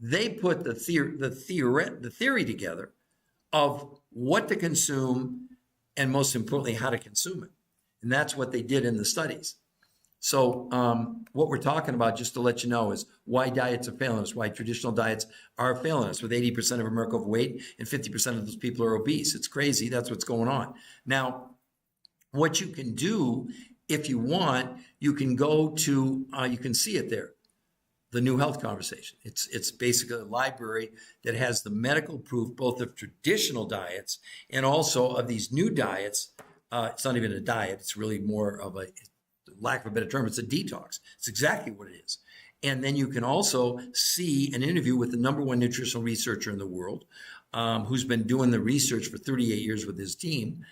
A: They put the theory together of what to consume and most importantly, how to consume it. And that's what they did in the studies. So what we're talking about, just to let you know, is why diets are failing us, why traditional diets are failing us, with 80% of America overweight and 50% of those people are obese. It's crazy. That's what's going on. Now, what you can do, if you want, you can go to, you can see it there, the New Health Conversation. It's basically a library that has the medical proof, both of traditional diets and also of these new diets. It's not even a diet. It's really more of a, lack of a better term, it's a detox. It's exactly what it is. And then you can also see an interview with the number 1 nutritional researcher in the world, who's been doing the research for 38 years with his team.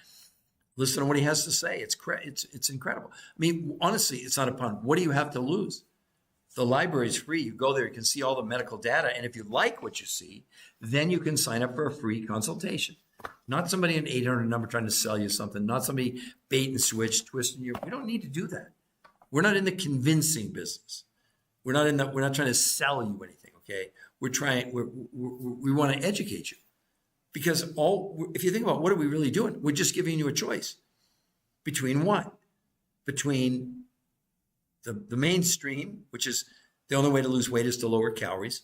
A: Listen to what he has to say. It's incredible. I mean, honestly, it's not a pun. What do you have to lose? The library is free. You go there, you can see all the medical data. And if you like what you see, then you can sign up for a free consultation. Not somebody an 800 number trying to sell you something, not somebody bait and switch, twisting you. We don't need to do that. We're not in the convincing business. We're not trying to sell you anything, okay? We want to educate you. Because if you think about what are we really doing? We're just giving you a choice. Between what? Between the mainstream, which is the only way to lose weight is to lower calories,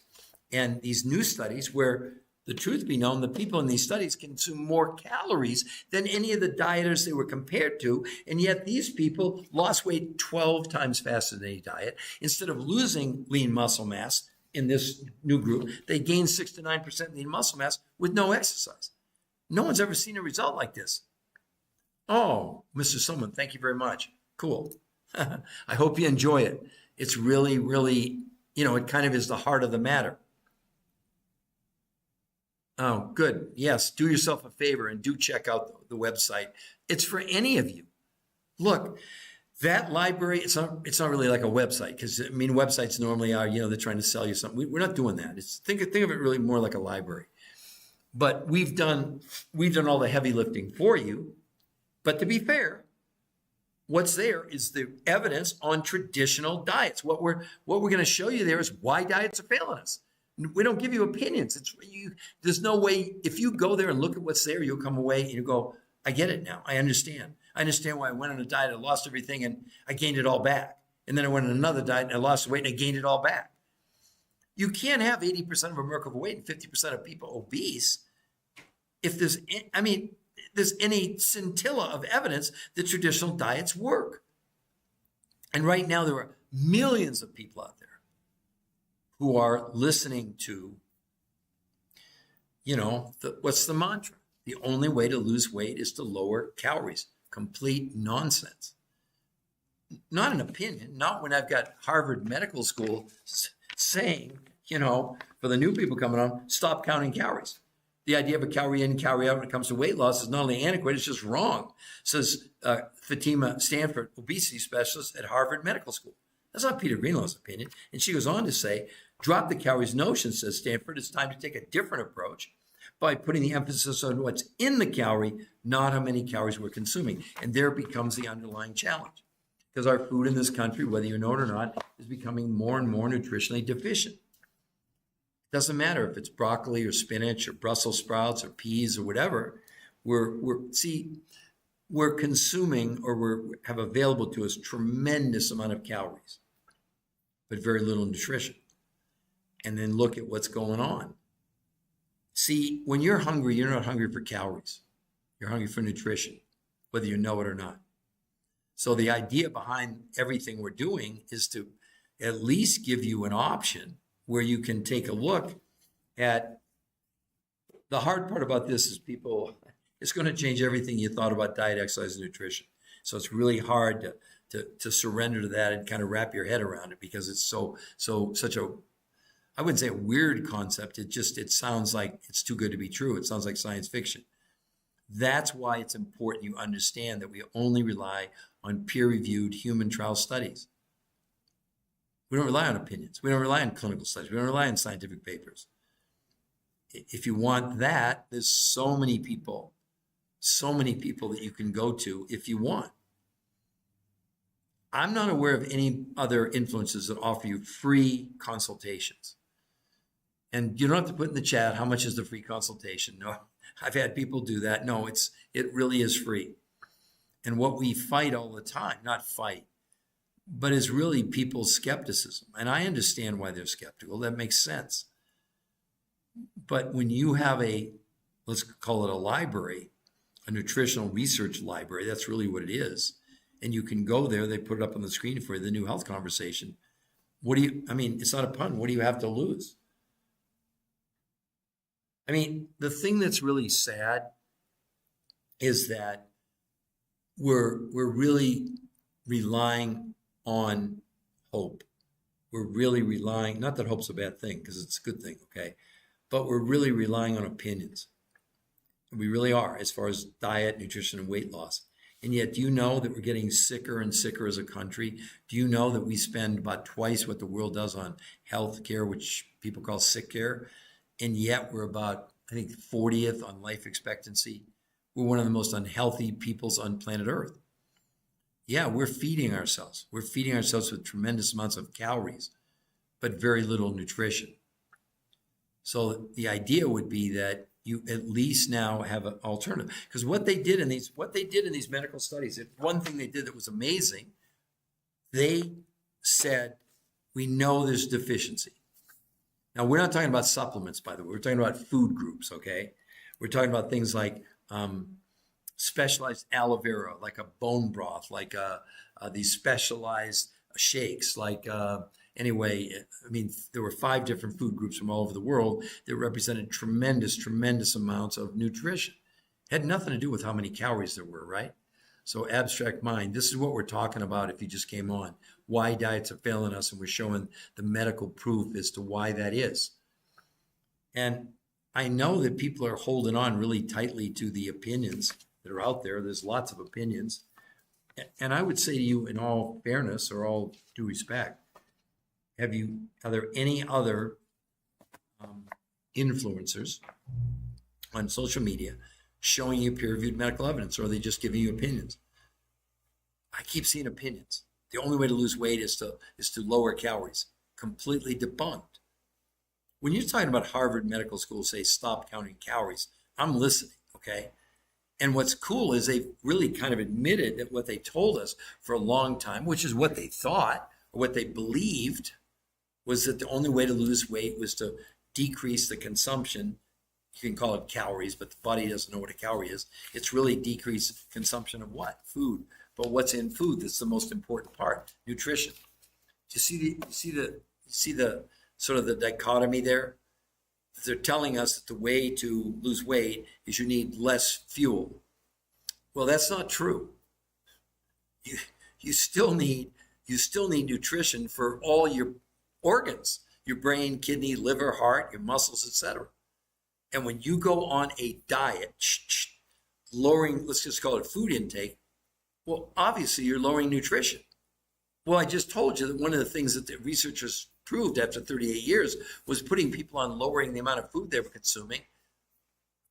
A: and these new studies where the truth be known, the people in these studies consume more calories than any of the dieters they were compared to, and yet these people lost weight 12 times faster than any diet. Instead of losing lean muscle mass in this new group, they gained 6 to 9% lean muscle mass with no exercise. No one's ever seen a result like this. Oh, Mr. Someone, thank you very much. Cool. I hope you enjoy it. It's really, really, it kind of is the heart of the matter. Oh, good. Yes, do yourself a favor and do check out the website. It's for any of you. Look, that library, it's not really like a website, because websites normally are, they're trying to sell you something. We're not doing that. Think of it really more like a library. But we've done all the heavy lifting for you. But to be fair, what's there is the evidence on traditional diets. What we're going to show you there is why diets are failing us. We don't give you opinions. There's no way, if you go there and look at what's there, you'll come away and you go, I get it now. I understand. I understand why I went on a diet, I lost everything, and I gained it all back. And then I went on another diet and I lost weight and I gained it all back. You can't have 80% of America overweight and 50% of people obese if there's any scintilla of evidence that traditional diets work. And right now there are millions of people out there who are listening to, what's the mantra? The only way to lose weight is to lower calories. Complete nonsense. Not an opinion, not when I've got Harvard Medical School saying, for the new people coming on, stop counting calories. The idea of a calorie in, calorie out when it comes to weight loss is not only antiquated, it's just wrong, says Fatima Stanford, obesity specialist at Harvard Medical School. That's not Peter Greenlaw's opinion. And she goes on to say, drop the calories notion, says Stanford. It's time to take a different approach by putting the emphasis on what's in the calorie, not how many calories we're consuming. And there becomes the underlying challenge. Because our food in this country, whether you know it or not, is becoming more and more nutritionally deficient. Doesn't matter if it's broccoli or spinach or Brussels sprouts or peas or whatever. We're consuming, or we have available to us tremendous amount of calories, but very little nutrition. And then look at what's going on. See, when you're hungry, you're not hungry for calories. You're hungry for nutrition, whether you know it or not. So the idea behind everything we're doing is to at least give you an option where you can take a look at. The hard part about this is it's going to change everything you thought about diet, exercise, and nutrition. So it's really hard to surrender to that and kind of wrap your head around it, because it's such a, I wouldn't say a weird concept. It sounds like it's too good to be true. It sounds like science fiction. That's why it's important you understand that we only rely on peer-reviewed human trial studies. We don't rely on opinions. We don't rely on clinical studies. We don't rely on scientific papers. If you want that, there's so many people that you can go to if you want. I'm not aware of any other influencers that offer you free consultations. And you don't have to put in the chat, how much is the free consultation? No, I've had people do that. No, it really is free. And what we fight all the time, not fight, but is really people's skepticism. And I understand why they're skeptical. That makes sense. But when you have let's call it a library, a nutritional research library, that's really what it is. And you can go there, they put it up on the screen for you, the New Health Conversation. It's not a pun. What do you have to lose? The thing that's really sad is that we're really relying on hope. We're really relying, not that hope's a bad thing, because it's a good thing, okay? But we're really relying on opinions. We really are, as far as diet, nutrition, and weight loss. And yet, do you know that we're getting sicker and sicker as a country? Do you know that we spend about twice what the world does on health care, which people call sick care? And yet we're about, I think, 40th on life expectancy. We're one of the most unhealthy peoples on planet Earth. Yeah, we're feeding ourselves. We're feeding ourselves with tremendous amounts of calories, but very little nutrition. So the idea would be that you at least now have an alternative. Because what they did in these medical studies, one thing they did that was amazing, they said, we know there's deficiency. Now, we're not talking about supplements, by the way. We're talking about food groups, okay? We're talking about things like specialized aloe vera, like a bone broth, like these specialized shakes, like there were 5 different food groups from all over the world that represented tremendous amounts of nutrition. It had nothing to do with how many calories there were, right? So abstract mind, this is what we're talking about if you just came on. Why diets are failing us, and we're showing the medical proof as to why that is. And I know that people are holding on really tightly to the opinions that are out there. There's lots of opinions. And I would say to you, in all fairness or all due respect, are there any other influencers on social media showing you peer-reviewed medical evidence, or are they just giving you opinions? I keep seeing opinions. The only way to lose weight is to lower calories. Completely debunked. When you're talking about Harvard Medical School, say, stop counting calories, I'm listening, okay? And what's cool is they've really kind of admitted that what they told us for a long time, which is what they thought or what they believed, was that the only way to lose weight was to decrease the consumption. You can call it calories, but the body doesn't know what a calorie is. It's really decreased consumption of what? Food. But what's in food? That's the most important part. Nutrition. Do you see the sort of the dichotomy there? They're telling us that the way to lose weight is you need less fuel. Well, that's not true. You still need nutrition for all your organs, your brain, kidney, liver, heart, your muscles, etc. And when you go on a diet, lowering, let's just call it food intake, well, obviously you're lowering nutrition. Well, I just told you that one of the things that the researchers proved after 38 years was putting people on lowering the amount of food they were consuming,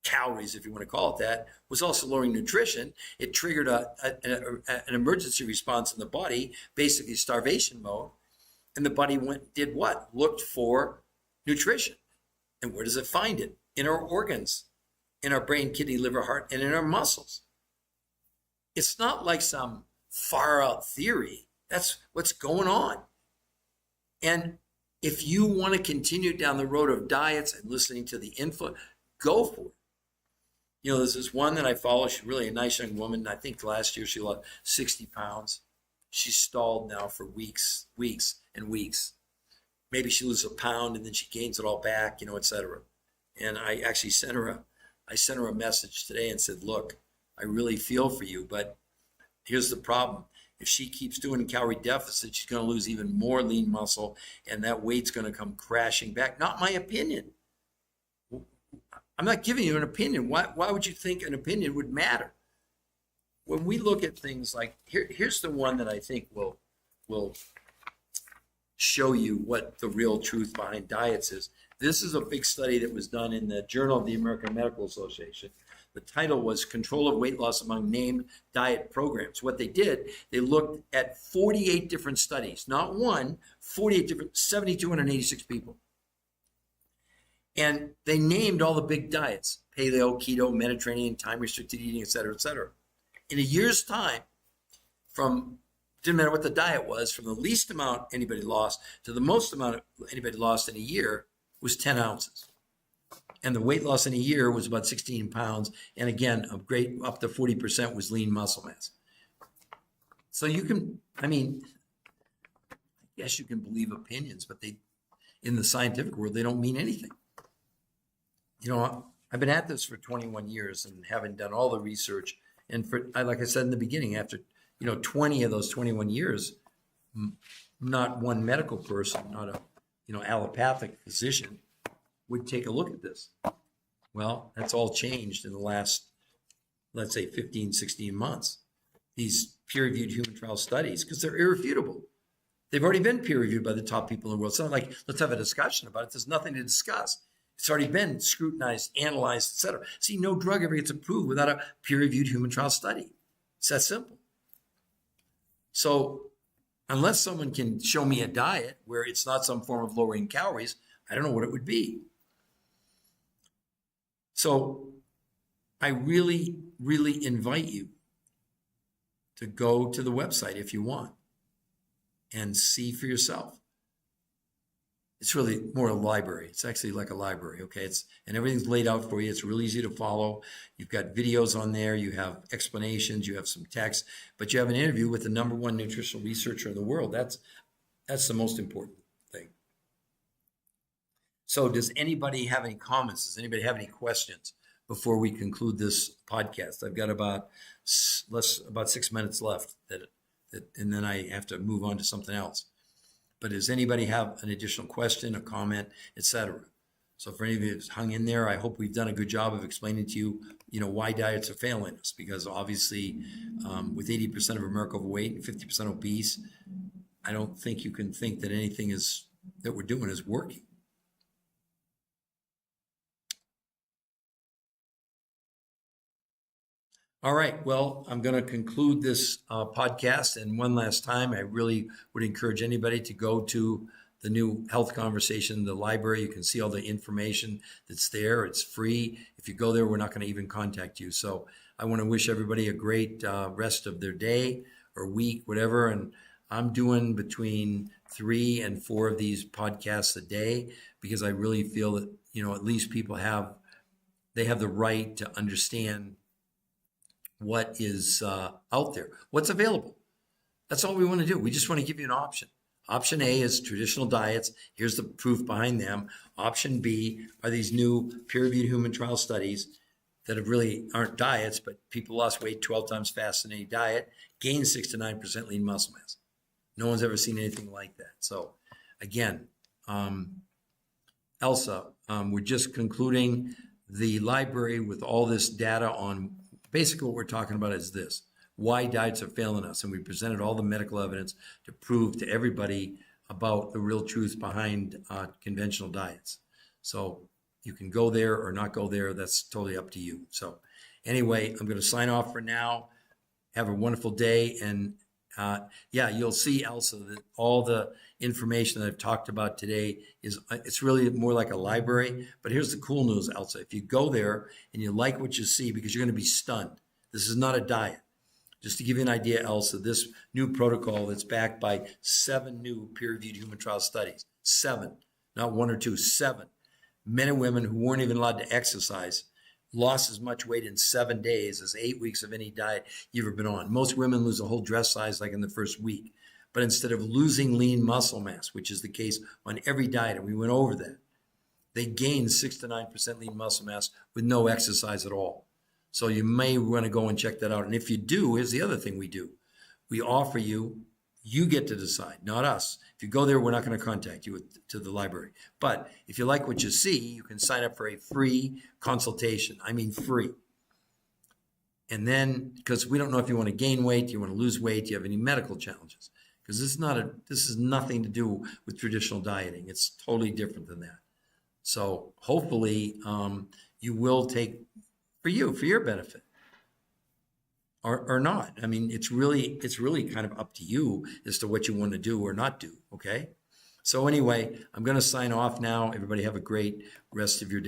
A: calories, if you want to call it that, was also lowering nutrition. It triggered an emergency response in the body, basically starvation mode. And the body did what? Looked for nutrition. And where does it find it? In our organs, in our brain, kidney, liver, heart, and in our muscles. It's not like some far out theory. That's what's going on. And if you want to continue down the road of diets and listening to the info, go for it. You know, there's this one that I follow. She's really a nice young woman. I think last year she lost 60 pounds. She's stalled now for weeks and weeks. Maybe she loses a pound and then she gains it all back, et cetera. And I actually sent her a message today and said, look, I really feel for you, but here's the problem. If she keeps doing a calorie deficit, she's going to lose even more lean muscle, and that weight's going to come crashing back. Not my opinion. I'm not giving you an opinion. Why would you think an opinion would matter? When we look at things like, here's the one that I think will show you what the real truth behind diets is. This is a big study that was done in the Journal of the American Medical Association. The title was Control of Weight Loss Among Named Diet Programs. What they did, they looked at 48 different studies, not one, 48 different, 7,286 people. And they named all the big diets, paleo, keto, Mediterranean, time-restricted eating, et cetera, et cetera. In a year's time, didn't matter what the diet was, from the least amount anybody lost to the most amount anybody lost in a year was 10 ounces. And the weight loss in a year was about 16 pounds. And again, a great up to 40% was lean muscle mass. So you can, I guess you can believe opinions, but in the scientific world, they don't mean anything. I've been at this for 21 years and having done all the research. And like I said in the beginning, after, 20 of those 21 years, not one medical person, not a, allopathic physician would take a look at this. Well, that's all changed in the last, let's say 15, 16 months. These peer-reviewed human trial studies, because they're irrefutable. They've already been peer-reviewed by the top people in the world. It's not like, let's have a discussion about it. There's nothing to discuss. It's already been scrutinized, analyzed, et cetera. See, no drug ever gets approved without a peer-reviewed human trial study. It's that simple. So unless someone can show me a diet where it's not some form of lowering calories, I don't know what it would be. So I really, really invite you to go to the website if you want and see for yourself. It's really more a library. It's actually like a library, okay? And everything's laid out for you. It's really easy to follow. You've got videos on there. You have explanations. You have some text. But you have an interview with the #1 nutritional researcher in the world. That's the most important thing. So does anybody have any comments? Does anybody have any questions before we conclude this podcast? I've got about 6 minutes left, and then I have to move on to something else. But does anybody have an additional question, a comment, etc.? So for any of you who's hung in there, I hope we've done a good job of explaining to you, why diets are failing us. Because obviously, with 80% of America overweight and 50% obese, I don't think you can think that anything that we're doing is working. All right. Well, I'm going to conclude this podcast. And one last time, I really would encourage anybody to go to the new Health Conversation, the library. You can see all the information that's there. It's free. If you go there, we're not going to even contact you. So I want to wish everybody a great rest of their day or week, whatever. And I'm doing between 3 and 4 of these podcasts a day because I really feel that, at least people have the right to understand what is out there, what's available. That's all we want to do. We just want to give you an option. Option A is traditional diets. Here's the proof behind them. Option B are these new peer-reviewed human trial studies that really aren't diets, but people lost weight 12 times faster than any diet, gained 6 to 9% lean muscle mass. No one's ever seen anything like that. So again, Elsa, we're just concluding the library with all this data on. Basically, what we're talking about is this: why diets are failing us. And we presented all the medical evidence to prove to everybody about the real truth behind conventional diets. So you can go there or not go there. That's totally up to you. So anyway, I'm going to sign off for now. Have a wonderful day. And Yeah, you'll see, Elsa, that all the information that I've talked about today it's really more like a library. But here's the cool news, Elsa. If you go there and you like what you see, because you're going to be stunned. This is not a diet. Just to give you an idea, Elsa, this new protocol that's backed by 7 new peer-reviewed human trial studies, 7, not 1 or 2, 7 men and women who weren't even allowed to exercise lost as much weight in 7 days as 8 weeks of any diet you've ever been on. Most women lose a whole dress size like in the first week. But instead of losing lean muscle mass, which is the case on every diet, and we went over that, they gain 6 to 9% lean muscle mass with no exercise at all. So you may want to go and check that out. And if you do, here's the other thing we do. We offer you, you get to decide, not us. If you go there, we're not going to contact you to the library. But if you like what you see, you can sign up for a free consultation. I mean free. And then, because we don't know if you want to gain weight, you want to lose weight, do you have any medical challenges? Because this is nothing to do with traditional dieting. It's totally different than that. So hopefully you will take, for your benefit, or not. I mean, it's really kind of up to you as to what you want to do or not do. Okay. So anyway, I'm going to sign off now. Everybody have a great rest of your day.